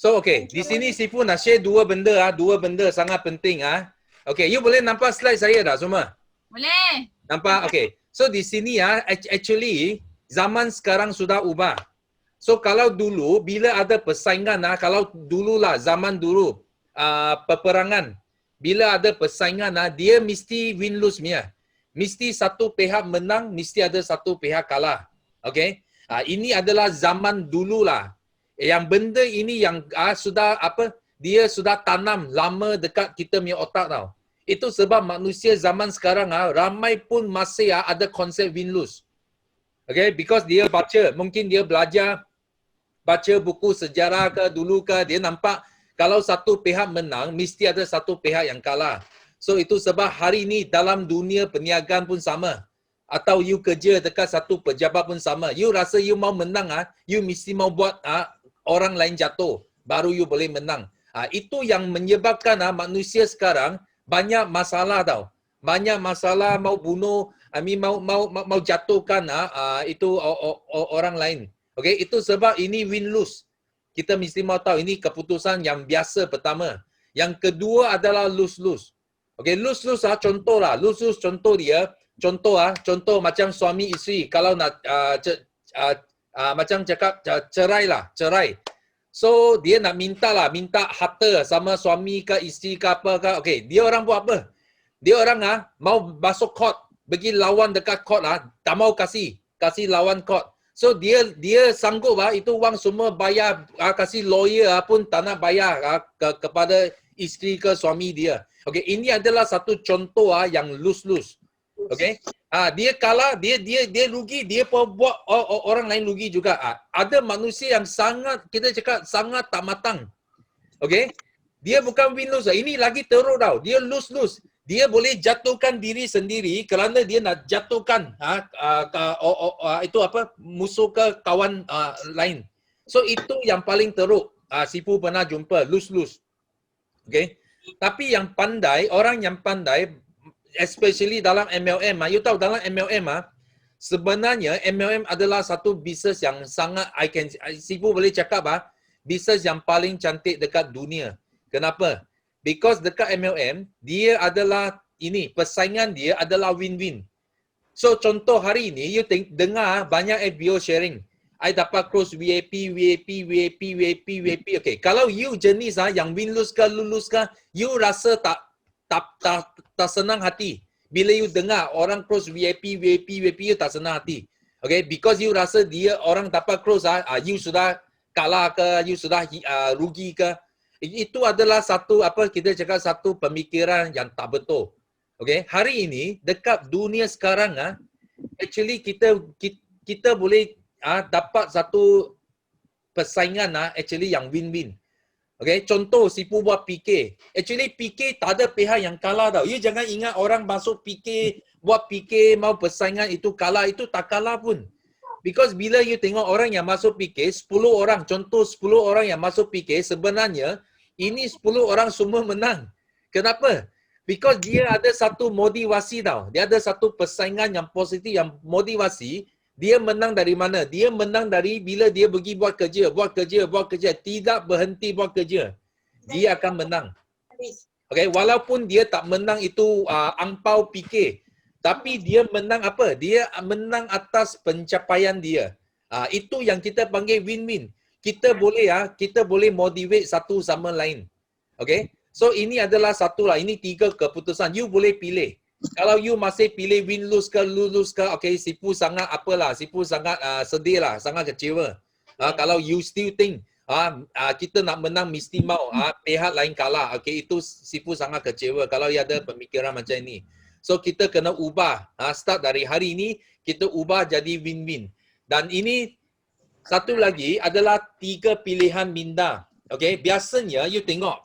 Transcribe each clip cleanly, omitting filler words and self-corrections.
So okay, di sini Sifu nak share dua benda sangat penting Okay, you boleh nampak slide saya tak semua? Boleh. Nampak? Okay. So di sini actually zaman sekarang sudah ubah. So kalau dulu bila ada persaingan kalau dululah zaman dulu peperangan, bila ada persaingan dia mesti win lose punya. Mesti satu pihak menang, mesti ada satu pihak kalah. Okay? Ini adalah zaman dululah. Yang benda ini yang sudah dia sudah tanam lama dekat kita punya otak tau. Itu sebab manusia zaman sekarang ramai pun masih ada konsep win lose. Okay, because dia baca, mungkin dia belajar baca buku sejarah ke dulu ke, dia nampak kalau satu pihak menang mesti ada satu pihak yang kalah. So itu sebab hari ini dalam dunia perniagaan pun sama. Atau you kerja dekat satu pejabat pun sama. You rasa you mau menang you mesti mau buat orang lain jatuh baru you boleh menang. Itu yang menyebabkan manusia sekarang banyak masalah tau. Banyak masalah mau bunuh, mau jatuhkan itu orang lain. Okay, itu sebab ini win lose. Kita mesti mau tahu ini keputusan yang biasa pertama. Yang kedua adalah lose-lose. Okay, lose-lose contoh lose-lose contoh dia, contoh macam suami isteri kalau nak macam cakap cerai. So dia nak minta harta sama suami ke isteri ke apa ke. Okay, dia orang buat apa? Dia orang mau masuk court, pergi lawan dekat court tak mau kasih lawan court. So dia sanggup itu wang semua bayar, kasih lawyer pun tak nak bayar kepada isteri ke suami dia. Okay, ini adalah satu contoh yang lose-lose. Okay, dia kalah, dia rugi, dia pun buat orang lain rugi juga. Ada manusia yang sangat, kita cakap sangat tak matang. Okay, dia bukan win-lose, ini lagi teruk tau, dia lose-lose. Dia boleh jatuhkan diri sendiri kerana dia nak jatuhkan itu musuh ke kawan lain. So itu yang paling teruk. Sifu pernah jumpa lose-lose. Okay. Tapi yang pandai, orang yang pandai, especially dalam MLM, you tahu dalam MLM sebenarnya MLM adalah satu bisnes yang sangat Sifu boleh cakap bisnes yang paling cantik dekat dunia. Kenapa? Because dekat MLM, dia adalah persaingan dia adalah win-win. So contoh hari ini, you dengar banyak FBO sharing. I dapat close VIP. Okay, kalau you jenis yang win-lose ke, lulus ke, you rasa tak senang hati. Bila you dengar orang close VIP, you tak senang hati. Okay, because you rasa dia orang dapat close, you sudah kalah ke, you sudah rugi ke. Itu adalah satu kita cakap satu pemikiran yang tak betul. Okay, hari ini dekat dunia sekarang actually kita boleh dapat satu persaingan actually yang win-win. Okay, contoh Sifu buat PK. Actually PK tak ada pihak yang kalah tau. You jangan ingat orang masuk PK, buat PK mau persaingan itu kalah, itu tak kalah pun. Because bila you tengok orang yang masuk PK, 10 orang, contoh 10 orang yang masuk PK, sebenarnya ini 10 orang semua menang. Kenapa? Because dia ada satu motivasi tau. Dia ada satu persaingan yang positif, yang motivasi. Dia menang dari mana? Dia menang dari bila dia pergi buat kerja. Tidak berhenti buat kerja. Dia akan menang. Okay, walaupun dia tak menang itu angpau PK. Tapi dia menang apa? Dia menang atas pencapaian dia. Itu yang kita panggil win-win. Kita boleh motivate satu sama lain. Okay? So ini adalah satu lah. Ini 3 keputusan. You boleh pilih. Kalau you masih pilih win lose ke lose ke, okay, Sifu sangat Sifu sangat sedih lah, sangat kecewa. Kalau you still think kita nak menang mesti mau pihak lain kalah. Okay, itu Sifu sangat kecewa kalau dia ada pemikiran macam ini. So kita kena ubah. Start dari hari ini kita ubah jadi win-win. Dan ini satu lagi adalah 3 pilihan minda. Okay, biasanya you tengok.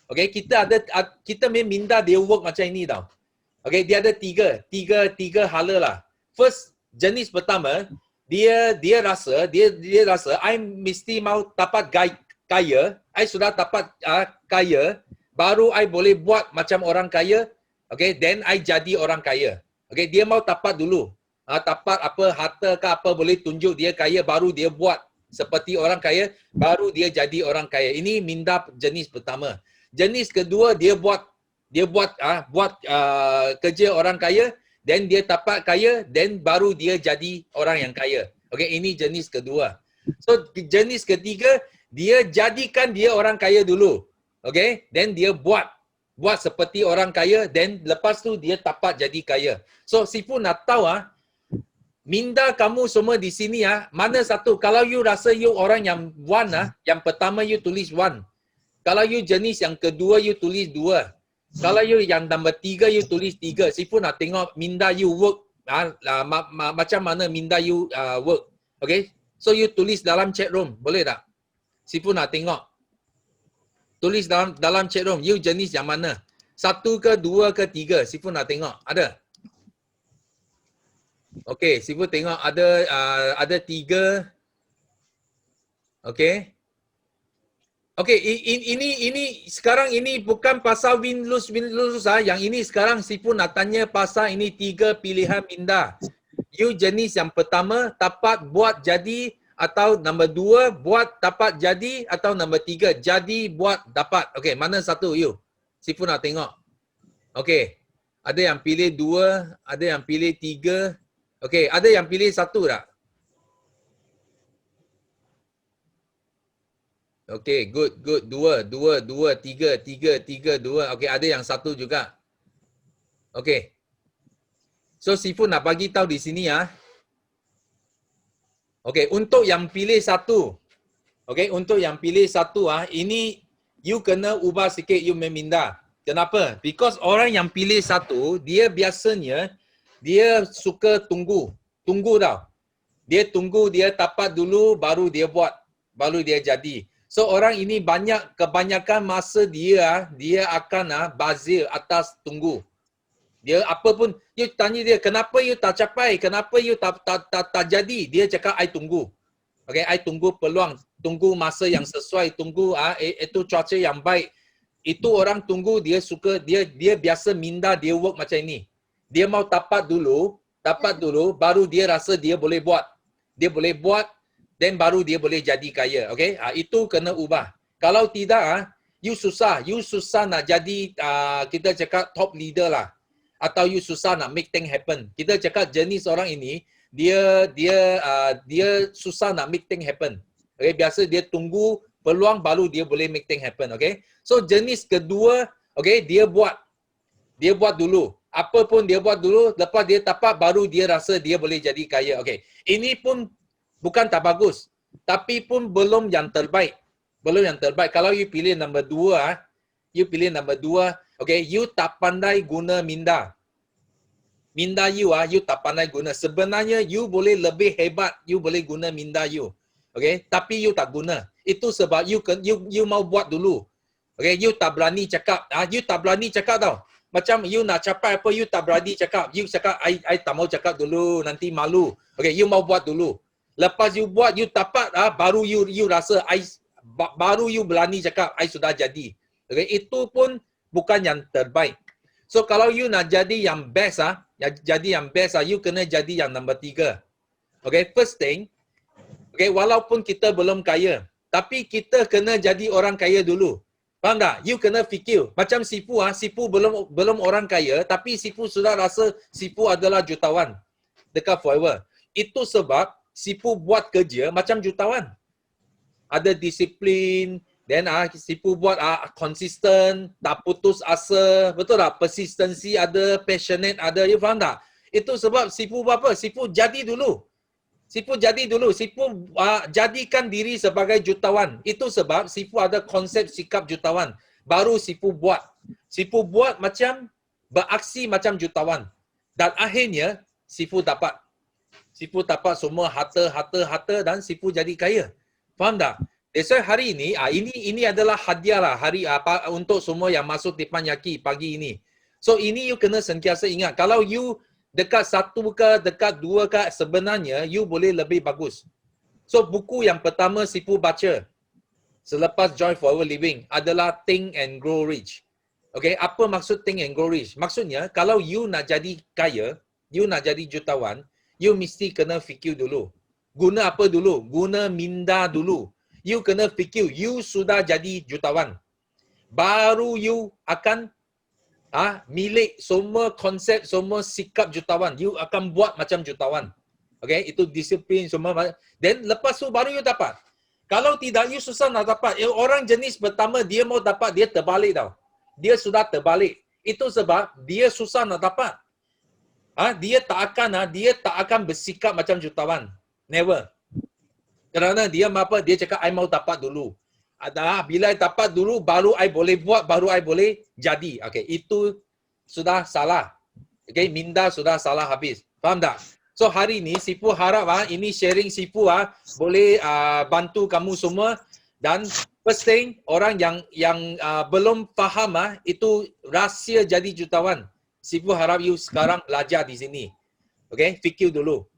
Okay, kita minda dia work macam ini tau. Okay, dia ada tiga hala lah. First, jenis pertama, dia rasa I mesti mau dapat kaya. I sudah dapat kaya, baru I boleh buat macam orang kaya. Okay, then I jadi orang kaya. Okay, dia mau dapat dulu. Dapat harta ke apa boleh tunjuk dia kaya, baru dia buat seperti orang kaya, baru dia jadi orang kaya. Ini minda jenis pertama. Jenis kedua, dia buat kerja orang kaya, then dia dapat kaya, then baru dia jadi orang yang kaya. Okey, ini jenis kedua. So jenis ketiga, dia jadikan dia orang kaya dulu. Okey, then dia buat seperti orang kaya, then lepas tu dia dapat jadi kaya. So Sifu nak tahu minda kamu semua di sini mana satu? Kalau you rasa you orang yang one yang pertama you tulis one. Kalau you jenis yang kedua you tulis 2. Kalau you yang nombor 3 you tulis 3. Sifu nak tengok minda you work macam mana minda you work. Okay? So you tulis dalam chat room, boleh tak? Sifu nak tengok. Tulis dalam chat room, you jenis yang mana? 1 ke 2 ke 3? Sifu nak tengok. Ada? Okay, Sifu tengok ada 3. Okay. Okay, ini sekarang ini bukan pasal win-lose yang ini sekarang Sifu nak tanya pasal ini 3 pilihan minda. You jenis yang pertama dapat buat jadi, atau nombor 2 buat dapat jadi, atau nombor 3 jadi buat dapat. Okay, mana satu you? Sifu nak tengok. Okay, ada yang pilih 2, ada yang pilih 3. Okay, ada yang pilih 1 tak? Okay, good. 2, 3, 2. Okay, ada yang 1 juga. Okay. So, Sifu nak bagi tahu di sini Okay, untuk yang pilih 1. Okay, untuk yang pilih 1 ini you kena ubah sikit you meminda. Kenapa? Because orang yang pilih 1, dia biasanya dia suka tunggu tau. Dia tunggu, dia dapat dulu baru dia buat, baru dia jadi. So orang ini kebanyakan masa dia akan bazir atas tunggu. Dia apa pun you tanya dia kenapa you tak capai, kenapa you tak jadi, dia cakap I tunggu. Okay, I tunggu peluang, tunggu masa yang sesuai, tunggu itu cuaca yang baik. Itu orang tunggu, dia suka, dia biasa minda dia work macam ini. Dia mau dapat dulu baru dia rasa dia boleh buat. Dia boleh buat, then baru dia boleh jadi kaya. Okay, itu kena ubah. Kalau tidak you susah nak jadi kita cakap top leader lah, atau you susah nak make thing happen. Kita cakap jenis orang ini dia susah nak make thing happen. Okay, biasa dia tunggu peluang baru dia boleh make thing happen. Okay, so jenis kedua, okay, dia buat dulu. Apa pun dia buat dulu, lepas dia dapat baru dia rasa dia boleh jadi kaya. Okay, ini pun bukan tak bagus, tapi pun belum yang terbaik. Belum yang terbaik. Kalau you pilih nombor 2, okay, you tak pandai guna minda. Minda you you tak pandai guna. Sebenarnya you boleh lebih hebat, you boleh guna minda you. Okay, tapi you tak guna. Itu sebab you mau buat dulu. Okay, you tak berani cakap. You tak berani cakap tau. Macam you nak capai apa, you tak berani cakap. You cakap, I tak mau cakap dulu, nanti malu. Okay, you mau buat dulu. Lepas you buat, you dapat, baru you rasa, baru you berani cakap, I sudah jadi. Okay, itu pun bukan yang terbaik. So, kalau you nak jadi yang best, you kena jadi yang nombor 3. Okay, first thing, okay, walaupun kita belum kaya, tapi kita kena jadi orang kaya dulu. Faham tak? You kena fikir. Macam Sifu, Sifu belum orang kaya, tapi Sifu sudah rasa Sifu adalah jutawan dekat Forever. Itu sebab Sifu buat kerja macam jutawan. Ada disiplin, then Sifu buat konsisten, tak putus asa, betul tak? Persistency ada, passionate ada, you faham tak? Itu sebab Sifu buat apa? Sifu jadi dulu. Sifu jadikan diri sebagai jutawan. Itu sebab Sifu ada konsep sikap jutawan. Baru Sifu buat. Sifu buat macam beraksi macam jutawan. Dan akhirnya Sifu dapat. Sifu dapat semua harta dan Sifu jadi kaya. Faham tak? That's why hari ini adalah hadiah lah untuk semua yang masuk Teppanyaki pagi ini. So ini you kena sentiasa ingat. Kalau you dekat 1 ke, dekat 2 ke, sebenarnya you boleh lebih bagus. So buku yang pertama Sifu baca selepas Joy Forever Living adalah Think and Grow Rich. Okay, apa maksud Think and Grow Rich? Maksudnya kalau you nak jadi kaya, you nak jadi jutawan, you mesti kena fikir dulu. Guna apa dulu? Guna minda dulu. You kena fikir, you sudah jadi jutawan. Baru you akan milik semua konsep, semua sikap jutawan. You akan buat macam jutawan. Okay, itu disiplin semua. Then lepas tu baru you dapat. Kalau tidak, you susah nak dapat. Orang jenis pertama, dia mau dapat, dia terbalik tau. Dia sudah terbalik. Itu sebab dia susah nak dapat. Dia tak akan bersikap macam jutawan. Never. Kerana dia apa? Dia cakap, I mau dapat dulu. Bila I dapat dulu, baru I boleh buat, baru I boleh jadi. Okay, itu sudah salah. Okay, minda sudah salah habis. Faham tak? So hari ni, Sifu harap ini sharing Sifu boleh bantu kamu semua. Dan first thing, orang yang belum faham itu rahsia jadi jutawan. Sifu harap you sekarang belajar di sini. Okay, fikir dulu.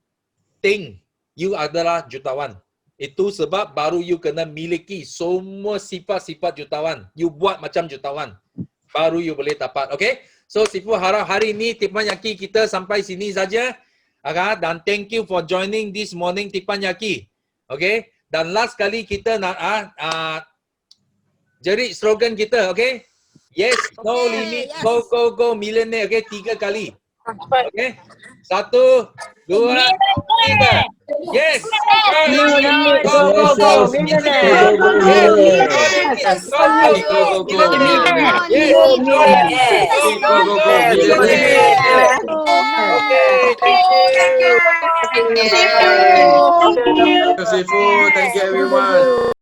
Think, you adalah jutawan. Itu sebab baru you kena miliki semua sifat-sifat jutawan. You buat macam jutawan. Baru you boleh dapat. Okay? So, Sifu harap hari ini Tipan Yaki kita sampai sini saja. Dan thank you for joining this morning Tipan Yaki. Okay? Dan last kali kita nak jerit slogan kita. Okay? Yes, no limit, go, go, go, millionaire. Okay? 3 kali. Okay? 1, 2, 3. Yes. Go, go, go. Millionaire. Yes. Go, go, go. Millionaire. Yes. Go, go, go. Millionaire. Okay. Thank you. Thank you, Sifu. Thank you, everyone.